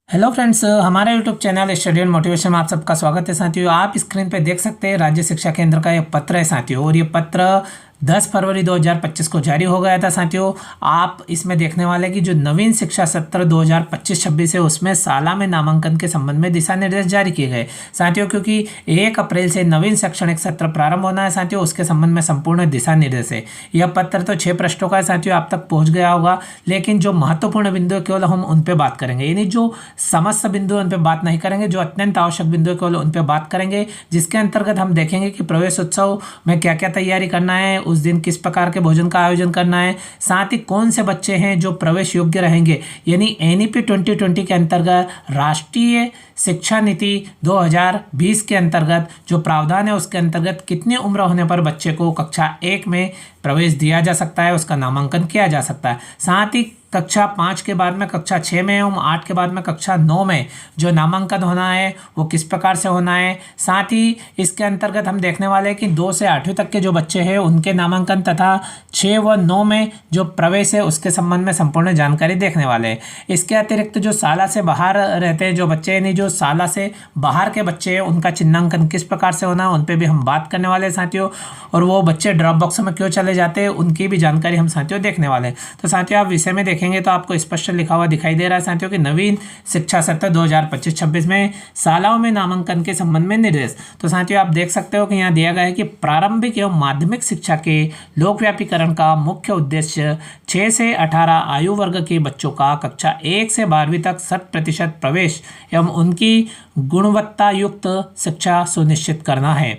Hello friends, हमारे YouTube channel study and motivation में आप सबका स्वागत है साथियों। आप स्क्रीन पे देख सकते हैं राज्य शिक्षा केंद्र का ये पत्र है साथियों, और ये पत्र 10 फरवरी 2025 को जारी हो गया था साथियों। आप इसमें देखने वाले कि जो नवीन शिक्षा सत्र 2025-26 है उसमें शाला में नामांकन के संबंध में दिशा निर्देश जारी किए गए साथियों, क्योंकि 1 अप्रैल से नवीन शैक्षणिक सत्र प्रारंभ होना है साथियों। उसके संबंध में संपूर्ण दिशा निर्देश है। यह पत्र तो 6 पृष्ठों का है साथियों, आप तक पहुंच गया होगा, लेकिन जो महत्वपूर्ण बिंदु है केवल हम उन पर बात करेंगे, यानी जो समस्त बिंदु उन पर बात नहीं करेंगे, जो अत्यंत आवश्यक बिंदु है केवल उन पर बात करेंगे। जिसके अंतर्गत हम देखेंगे कि प्रवेश उत्सव में क्या क्या तैयारी करना है, उस दिन किस प्रकार के भोजन का आयोजन करना है, साथ ही कौन से बच्चे हैं जो प्रवेश योग्य रहेंगे, यानी एनईपी 2020 के अंतर्गत राष्ट्रीय शिक्षा नीति 2020 के अंतर्गत जो प्रावधान है उसके अंतर्गत कितनी उम्र होने पर बच्चे को कक्षा 1 में प्रवेश दिया जा सकता है, उसका नामांकन किया जा सकता है। साथ ही कक्षा 5 के बाद में कक्षा 6 में एवं 8 के बाद में कक्षा 9 में जो नामांकन होना है वो किस प्रकार से होना है। साथ ही इसके अंतर्गत हम देखने वाले हैं कि 2 से 8वीं तक के जो बच्चे हैं उनके नामांकन तथा 6 व 9 में जो प्रवेश है उसके संबंध में संपूर्ण जानकारी देखने वाले हैं। इसके अतिरिक्त जो शाला से बाहर रहते हैं जो बच्चे, यानी जो शाला से बाहर के बच्चे हैं उनका चिन्हांकन किस प्रकार से होना है उन पर भी हम बात करने वाले हैं साथियों। और वो बच्चे ड्रॉप बॉक्स में क्यों चले जाते हैं उनकी भी जानकारी हम साथियों देखने वाले हैं। तो साथियों आप विषय में देखेंगे तो आपको स्पष्ट लिखा हुआ दिखाई दे रहा है साथियों कि नवीन शिक्षा सत्र 2025-26 में शालाओं में नामांकन के संबंध में निर्देश। तो साथियों आप देख सकते हो कि यहाँ दिया गया है कि प्रारंभिक एवं माध्यमिक शिक्षा के लोकव्यापीकरण का मुख्य उद्देश्य 6 से 18 आयु वर्ग के बच्चों का कक्षा 1 से 12वीं तक 100% प्रवेश एवं उनकी गुणवत्ता युक्त शिक्षा सुनिश्चित करना है।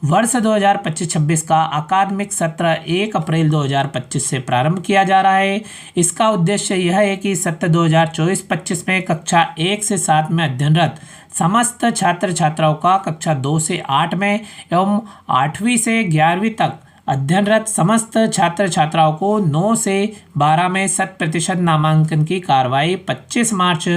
वर्ष 2025-26 का अकादमिक सत्र 1 अप्रैल 2025 से प्रारंभ किया जा रहा है। इसका उद्देश्य यह है कि सत्र 2024-25 में कक्षा 1 से 7 में अध्ययनरत समस्त छात्र छात्राओं का कक्षा 2 से 8 में एवं 8वीं से 11वीं तक अध्ययनरत समस्त छात्र छात्राओं को 9 से 12 में 100% नामांकन की कार्रवाई 25 मार्च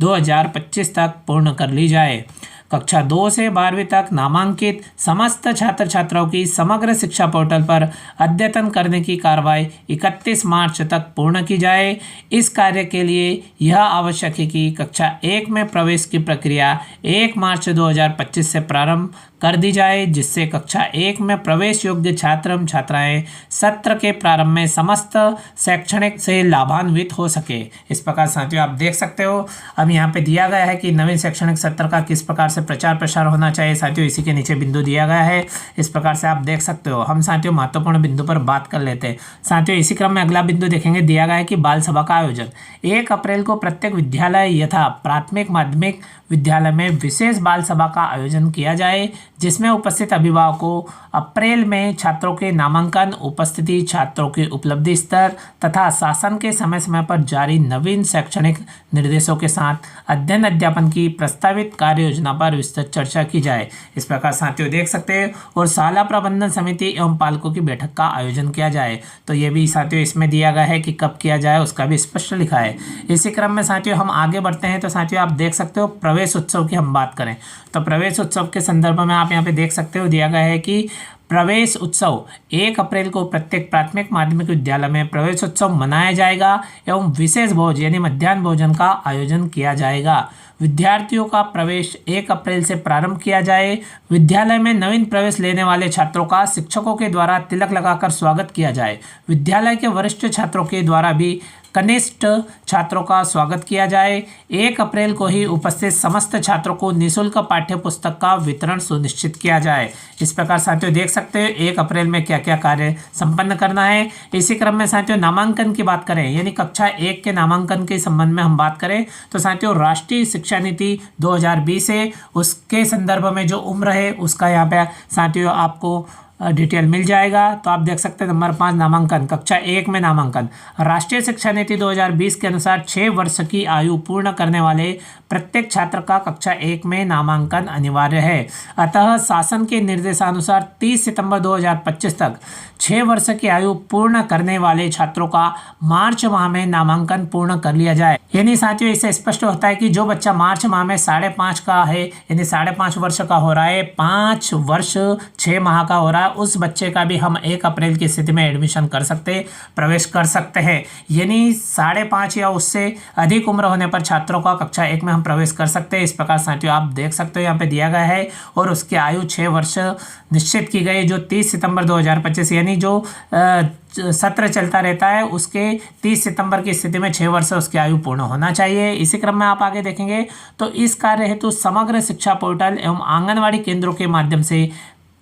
2025 तक पूर्ण कर ली जाए। कक्षा 2 से 12वीं तक नामांकित समस्त छात्र छात्राओं की समग्र शिक्षा पोर्टल पर अद्यतन करने की कार्रवाई 31 मार्च तक पूर्ण की जाए। इस कार्य के लिए यह आवश्यक है कि कक्षा 1 में प्रवेश की प्रक्रिया 1 मार्च 2025 से प्रारंभ कर दी जाए, जिससे कक्षा 1 में प्रवेश योग्य छात्र एवं छात्राएं सत्र के प्रारंभ में समस्त शैक्षणिक से लाभान्वित हो सके। इस प्रकार साथियों आप देख सकते हो अब यहाँ पे दिया गया है कि नवीन शैक्षणिक सत्र का किस प्रकार से प्रचार प्रसार होना चाहिए साथियों। इसी के नीचे बिंदु दिया गया है, इस प्रकार से आप देख सकते हो। हम साथियों महत्वपूर्ण बिंदु पर बात कर लेते हैं साथियों। इसी क्रम में अगला बिंदु देखेंगे, दिया गया है कि बाल सभा का आयोजन 1 अप्रैल को प्रत्येक विद्यालय यथा प्राथमिक माध्यमिक विद्यालय में विशेष बाल सभा का आयोजन किया जाए, जिसमें उपस्थित अभिभावकों अप्रैल में छात्रों के नामांकन, उपस्थिति, छात्रों के उपलब्धि स्तर तथा शासन के समय समय पर जारी नवीन शैक्षणिक निर्देशों के साथ अध्ययन अध्यापन की प्रस्तावित कार्य योजना पर विस्तृत चर्चा की जाए। इस प्रकार साथियों देख सकते हैं। और शाला प्रबंधन समिति एवं पालकों की बैठक का आयोजन किया जाए, तो ये भी साथियों इसमें दिया गया है कि कब किया जाए उसका भी स्पष्ट लिखा है। इसी क्रम में साथियों हम आगे बढ़ते हैं। तो साथियों आप देख सकते हो प्रवेश उत्सव की हम बात करें तो प्रवेश उत्सव के संदर्भ में आप यहाँ पे देख सकते हो दिया गया है कि प्रवेश उत्सव 1 अप्रैल को प्रत्येक प्राथमिक माध्यमिक विद्यालय में प्रवेश उत्सव मनाया जाएगा एवं विशेष भोज यानी मध्याह्न भोजन का आयोजन किया जाएगा। विद्यार्थियों का प्रवेश 1 अप्रैल से प्रारंभ किया जाए। विद्यालय में नवीन प्रवेश लेने वाले छात्रों का शिक्षकों के द्वारा तिलक लगाकर स्वागत किया जाए। विद्यालय के वरिष्ठ छात्रों के द्वारा भी कनिष्ठ छात्रों का स्वागत किया जाए। 1 अप्रैल को ही उपस्थित समस्त छात्रों को निःशुल्क पाठ्य पुस्तक का वितरण सुनिश्चित किया जाए। इस प्रकार साथियों देख सकते हो 1 अप्रैल में क्या क्या कार्य संपन्न करना है। इसी क्रम में साथियों नामांकन की बात करें, यानी कक्षा 1 के नामांकन के संबंध में हम बात करें तो साथियों राष्ट्रीय शिक्षा नीति 2020 है, उसके संदर्भ में जो उम्र है उसका यहाँ पे साथियों आपको डिटेल मिल जाएगा। तो आप देख सकते हैं नंबर 5 नामांकन, कक्षा 1 में नामांकन। राष्ट्रीय शिक्षा नीति 2020 के अनुसार 6 वर्ष की आयु पूर्ण करने वाले प्रत्येक छात्र का कक्षा 1 में नामांकन अनिवार्य है। अतः शासन के निर्देशानुसार 30 सितंबर 2025 तक 6 वर्ष की आयु पूर्ण करने वाले छात्रों का मार्च माह में नामांकन पूर्ण कर लिया जाए। यानी साथियों इससे स्पष्ट होता है कि जो बच्चा मार्च माह में 5.5 का है, यानी 5.5 वर्ष का हो रहा है, 5 वर्ष 6 माह का हो रहा है, उस बच्चे का भी हम 1 अप्रैल की स्थिति में एडमिशन प्रवेश कर सकते हैं। यानी 5.5 या उससे अधिक उम्र होने पर छात्रों का कक्षा 1 में हम प्रवेश कर सकते हैं। इस प्रकार साथियों आप देख सकते हो यहाँ पे दिया गया है और उसकी आयु 6 वर्ष निश्चित की गई, जो 30 सितंबर 2025 यानी जो सत्र चलता रहता है उसके 30 सितंबर की स्थिति में 6 वर्ष उसकी आयु पूर्ण होना चाहिए। इसी क्रम में आप आगे देखेंगे तो इस कार्य हेतु समग्र शिक्षा पोर्टल एवं आंगनवाड़ी केंद्रों के माध्यम से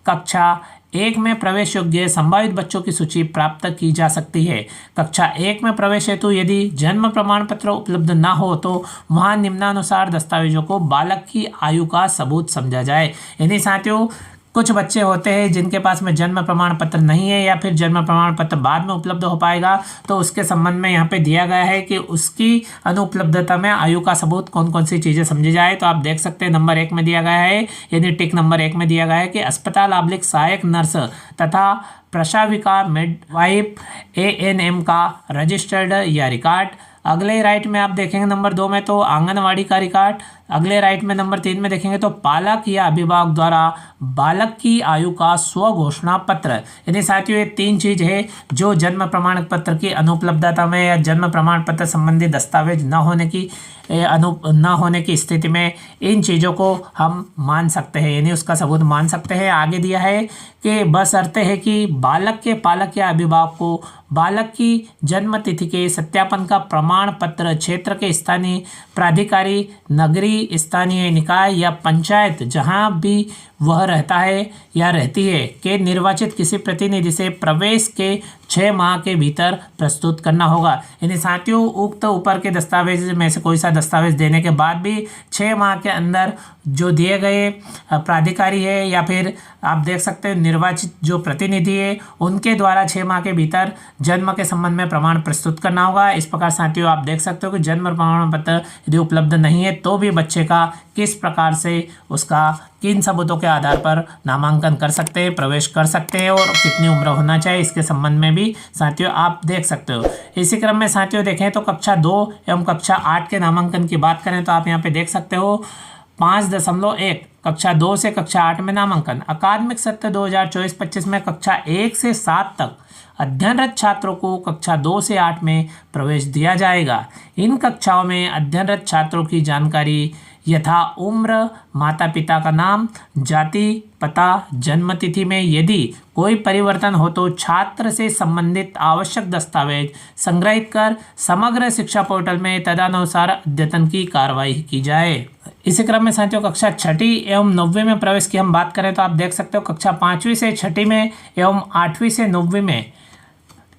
कक्षा 1 में प्रवेश योग्य संभावित बच्चों की सूची प्राप्त की जा सकती है। कक्षा 1 में प्रवेश हेतु यदि जन्म प्रमाण पत्र उपलब्ध न हो तो वहां निम्नानुसार दस्तावेजों को बालक की आयु का सबूत समझा जाए। यानी साथियों कुछ बच्चे होते हैं जिनके पास में जन्म प्रमाण पत्र नहीं है या फिर जन्म प्रमाण पत्र बाद में उपलब्ध हो पाएगा, तो उसके संबंध में यहाँ पे दिया गया है कि उसकी अनुपलब्धता में आयु का सबूत कौन कौन सी चीज़ें समझी जाए। तो आप देख सकते हैं नंबर 1 में दिया गया है, यानी टिक नंबर 1 में दिया गया है कि अस्पताल / सहायक नर्स तथा प्रशाविका मिडवाइफ ANM का रजिस्टर्ड या रिकॉर्ड। अगले राइट में आप देखेंगे नंबर 2 में तो आंगनवाड़ी का रिकॉर्ड। अगले राइट में नंबर 3 में देखेंगे तो पालक या अभिभावक द्वारा बालक की आयु का स्व घोषणा पत्र। यानी साथियों ये 3 चीज़ है जो जन्म प्रमाण पत्र की अनुपलब्धता में या जन्म प्रमाण पत्र संबंधी दस्तावेज न होने की स्थिति में इन चीज़ों को हम मान सकते हैं, यानी उसका सबूत मान सकते हैं। आगे दिया है कि बशर्ते है कि बालक के पालक या अभिभावक को बालक की जन्म तिथि के सत्यापन का प्रमाण पत्र क्षेत्र के स्थानीय प्राधिकारी, नगरीय स्थानीय निकाय या पंचायत जहां भी वह रहता है या रहती है के निर्वाचित किसी प्रतिनिधि से प्रवेश के 6 माह के भीतर प्रस्तुत करना होगा। यानी साथियों उक्त ऊपर के दस्तावेज में से कोई सा दस्तावेज देने के बाद भी 6 माह के अंदर जो दिए गए प्राधिकारी है या फिर आप देख सकते हैं निर्वाचित जो प्रतिनिधि है उनके द्वारा 6 माह के भीतर जन्म के संबंध में प्रमाण प्रस्तुत करना होगा। इस प्रकार साथियों आप देख सकते हो कि जन्म प्रमाण पत्र यदि उपलब्ध नहीं है तो भी बच्चे का किस प्रकार से उसका किन सबूतों के आधार पर नामांकन कर सकते हैं, प्रवेश कर सकते हैं और कितनी उम्र होना चाहिए इसके संबंध में भी साथियों आप देख सकते हो। इसी क्रम में साथियों देखें तो कक्षा 2 एवं कक्षा 8 के नामांकन की बात करें तो आप यहाँ पे देख सकते हो 5.1 कक्षा 2 से कक्षा 8 में नामांकन। अकादमिक सत्र 2024-25 में कक्षा 1 से 7 तक अध्ययनरत छात्रों को कक्षा 2 से 8 में प्रवेश दिया जाएगा। इन कक्षाओं में अध्ययनरत छात्रों की जानकारी यथा उम्र, माता पिता का नाम, जाति, पता, जन्म तिथि में यदि कोई परिवर्तन हो तो छात्र से संबंधित आवश्यक दस्तावेज संग्रहित कर समग्र शिक्षा पोर्टल में तदनुसार अद्यतन की कार्रवाई की जाए। इसी क्रम में साथियों कक्षा 6ठी एवं 9वीं में प्रवेश की हम बात करें तो आप देख सकते हो कक्षा 5वीं से 6ठी में एवं 8वीं से 9वीं में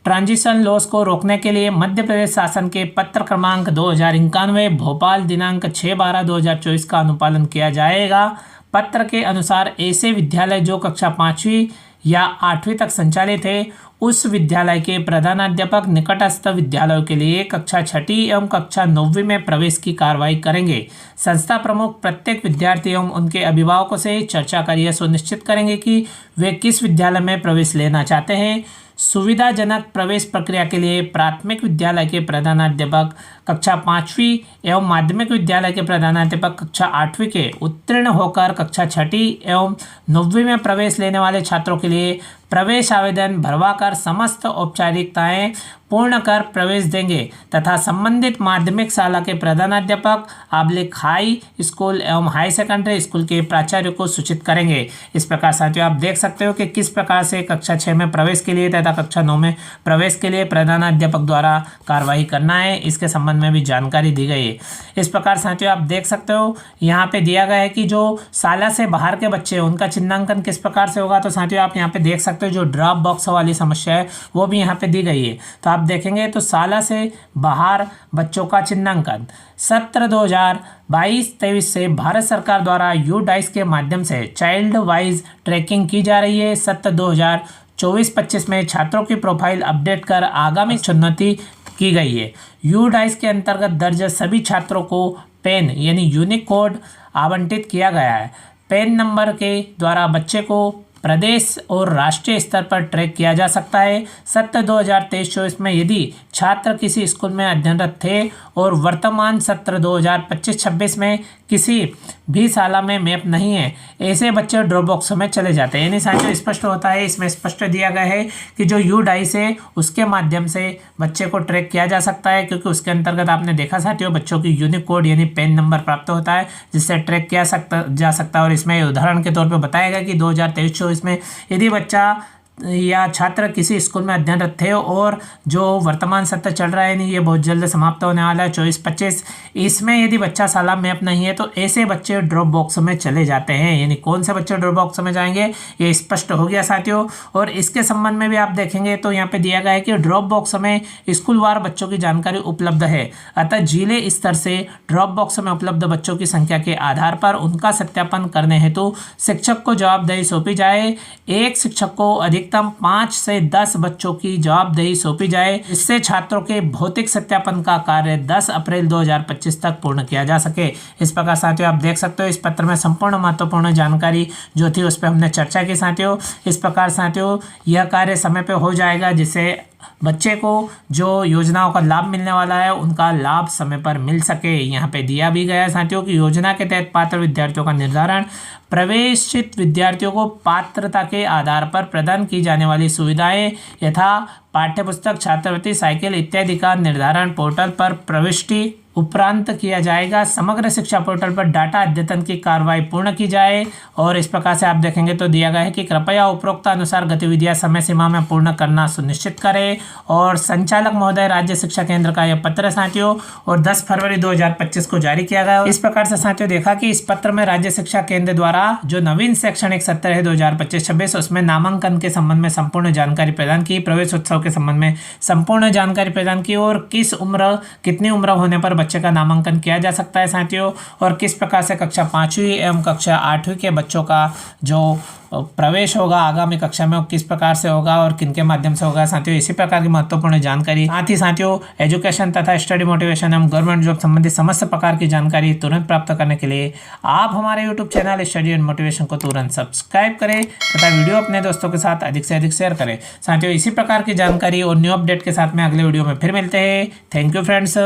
ट्रांजिशन लॉस को रोकने के लिए मध्य प्रदेश शासन के पत्र क्रमांक 2091 भोपाल दिनांक 6/12/2024 का अनुपालन किया जाएगा। पत्र के अनुसार ऐसे विद्यालय जो कक्षा 5वीं या 8वीं तक संचालित है उस विद्यालय के प्रधानाध्यापक निकटस्थ विद्यालयों के लिए कक्षा 6ठी एवं कक्षा 9वीं में प्रवेश की कार्रवाई करेंगे। संस्था प्रमुख प्रत्येक विद्यार्थी एवं उनके अभिभावकों से चर्चा कर यह सुनिश्चित करेंगे कि वे किस विद्यालय में प्रवेश लेना चाहते हैं। सुविधाजनक प्रवेश प्रक्रिया के लिए प्राथमिक विद्यालय के प्रधानाध्यापक कक्षा 5वीं एवं माध्यमिक विद्यालय के प्रधानाध्यापक कक्षा 8वीं के उत्तीर्ण होकर कक्षा 6ठी एवं 9वीं में प्रवेश लेने वाले छात्रों के लिए प्रवेश आवेदन भरवाकर समस्त औपचारिकताएं पूर्ण कर प्रवेश देंगे तथा संबंधित माध्यमिक शाला के प्रधानाध्यापक / हाई स्कूल एवं हाई सेकेंडरी स्कूल के प्राचार्य को सूचित करेंगे। इस प्रकार साथियों आप देख सकते हो कि किस प्रकार से कक्षा 6 में प्रवेश के लिए तथा कक्षा 9 में प्रवेश के लिए प्रधानाध्यापक द्वारा कार्रवाई करना है, इसके संबंध में भी जानकारी दी गई है। इस प्रकार साथियों आप देख सकते हो यहाँ पे दिया गया है कि जो शाला से बाहर के बच्चे हैं उनका चिन्हांकन किस प्रकार से होगा। तो साथियों आप यहाँ पे देख सकते हो जो ड्रॉप बॉक्स वाली समस्या है वो भी यहाँ पे दी गई है। तो आप देखेंगे तो शाला से बाहर बच्चों का चिन्हांकन सत्र 2022-23 से भारत सरकार द्वारा यूडाइस के माध्यम से चाइल्ड वाइज ट्रैकिंग की जा रही है। सत्र 2024-25 में छात्रों की प्रोफाइल अपडेट कर आगामी चुनौती की गई है। यूडाइस के अंतर्गत दर्ज सभी छात्रों को पेन यानी यूनिक कोड आवंटित किया गया है। पेन नंबर के द्वारा बच्चे को प्रदेश और राष्ट्रीय स्तर पर ट्रैक किया जा सकता है। सत्र 2023-24 में यदि छात्र किसी स्कूल में अध्ययनरत थे और वर्तमान सत्र 2025-26 में किसी भी शाला में मैप नहीं है, ऐसे बच्चे ड्रॉप बॉक्स में चले जाते हैं। यानी साथियों स्पष्ट होता है, इसमें स्पष्ट दिया गया है कि जो यू डाइस है उसके माध्यम से बच्चे को ट्रैक किया जा सकता है, क्योंकि उसके अंतर्गत आपने देखा साथियों बच्चों की यूनिक कोड यानी पैन नंबर प्राप्त होता है, जिससे ट्रैक किया जा सकता है। और इसमें उदाहरण के तौर पर बताया गया कि 2023-24 में यदि बच्चा या छात्र किसी स्कूल में अध्ययनरत थे और जो वर्तमान सत्र चल रहा है, नहीं ये बहुत जल्द समाप्त होने वाला है 24-25, इसमें यदि बच्चा साला मैप नहीं है तो ऐसे बच्चे ड्रॉप बॉक्स में चले जाते हैं। यानी कौन से बच्चे ड्रॉप बॉक्स में जाएंगे ये स्पष्ट हो गया साथियों। और इसके संबंध में भी आप देखेंगे तो यहाँ पे दिया गया है कि ड्रॉप बॉक्स में स्कूलवार बच्चों की जानकारी उपलब्ध है, अतः जिले स्तर से ड्रॉप बॉक्स में उपलब्ध बच्चों की संख्या के आधार पर उनका सत्यापन करने हेतु शिक्षक को जवाबदेही सौंपी जाए। एक शिक्षक को अधिकतम 5 से 10 बच्चों की जवाबदेही सौंपी जाए, इससे छात्रों के भौतिक सत्यापन का कार्य 10 अप्रैल 2025 तक पूर्ण किया जा सके। इस प्रकार साथियों आप देख सकते हो इस पत्र में संपूर्ण महत्वपूर्ण जानकारी जो थी उस पर हमने चर्चा की साथियों। इस प्रकार साथियों यह कार्य समय पे हो जाएगा, जिससे बच्चे को जो योजनाओं का लाभ मिलने वाला है उनका लाभ समय पर मिल सके। यहाँ पे दिया भी गया है साथियों कि योजना के तहत पात्र विद्यार्थियों का निर्धारण, प्रवेशित विद्यार्थियों को पात्रता के आधार पर प्रदान की जाने वाली सुविधाएं यथा पाठ्यपुस्तक, छात्रवृत्ति, साइकिल इत्यादि का निर्धारण पोर्टल पर प्रविष्टि उपरांत किया जाएगा। समग्र शिक्षा पोर्टल पर डाटा अद्यतन की कार्रवाई पूर्ण की जाए। और इस प्रकार से आप देखेंगे तो दिया गया है कि कृपया उपरोक्त अनुसार गतिविधियां समय सीमा में पूर्ण करना सुनिश्चित करें। और संचालक महोदय राज्य शिक्षा केंद्र का यह पत्र साथियों और 10 फरवरी 2025 को जारी किया गया। इस प्रकार से साथियों देखा कि इस पत्र में राज्य शिक्षा केंद्र द्वारा जो नवीन शैक्षणिक सत्र है 2025-26 उसमें नामांकन के संबंध में संपूर्ण जानकारी प्रदान की, प्रवेश उत्सव के संबंध में संपूर्ण जानकारी प्रदान की और कितनी उम्र होने पर बच्चे का नामांकन किया जा सकता है साथियों। और किस प्रकार से कक्षा 5वीं एवं कक्षा 8वीं के बच्चों का जो प्रवेश होगा आगामी कक्षा में वो किस प्रकार से होगा और किनके माध्यम से होगा साथियों। इसी प्रकार की महत्वपूर्ण जानकारी, साथ ही साथियों एजुकेशन तथा स्टडी मोटिवेशन एवं गवर्नमेंट जॉब संबंधित समस्त प्रकार की जानकारी तुरंत प्राप्त करने के लिए आप हमारे YouTube channel study and motivation को तुरंत सब्सक्राइब करें तथा वीडियो अपने दोस्तों के साथ अधिक से अधिक शेयर करें साथियों। इसी प्रकार की जानकारी और न्यू अपडेट के साथ में अगले वीडियो में फिर मिलते हैं। Thank you friends.